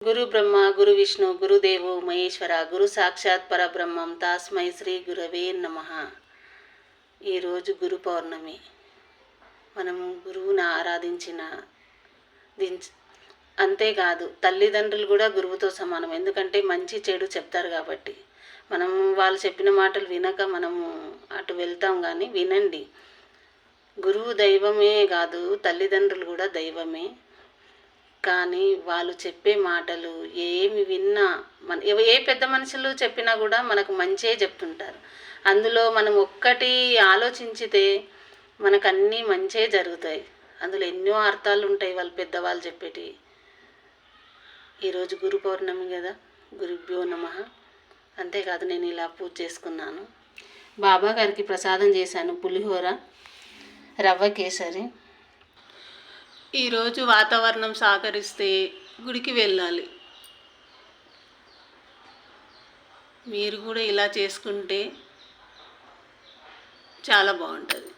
గురు బ్రహ్మ గురు విష్ణు గురుదేవో మహేశ్వర గురు సాక్షాత్ పరబ్రహ్మం తస్మై శ్రీ గురవే నమః. ఈరోజు గురు పౌర్ణమి. మనము గురువుని ఆరాధించిన అంతేకాదు తల్లిదండ్రులు కూడా గురువుతో సమానం. ఎందుకంటే మంచి చెడు చెప్తారు కాబట్టి మనం వాళ్ళు చెప్పిన మాటలు వినక మనము అటు వెళ్తాం. కానీ వినండి, గురువు దైవమే కాదు తల్లిదండ్రులు కూడా దైవమే. కానీ వాళ్ళు చెప్పే మాటలు ఏమి విన్నా ఏ పెద్ద మనుషులు చెప్పినా కూడా మనకు మంచే చెప్తుంటారు. అందులో మనం ఒక్కటి ఆలోచించితే మనకు అన్నీ మంచే జరుగుతాయి. అందులో ఎన్నో అర్థాలు ఉంటాయి వాళ్ళు పెద్దవాళ్ళు చెప్పేటి. ఈరోజు గురు పౌర్ణమి కదా, గురుభ్యో నమః. అంతేకాదు నేను ఇలా పూజ చేసుకున్నాను. బాబా గారికి ప్రసాదం చేశాను, పులిహోర రవ్వ కేసరి. ఈరోజు వాతావరణం సహకరిస్తే గుడికి వెళ్ళాలి. మీరు కూడా ఇలా చేసుకుంటే చాలా బాగుంటుంది.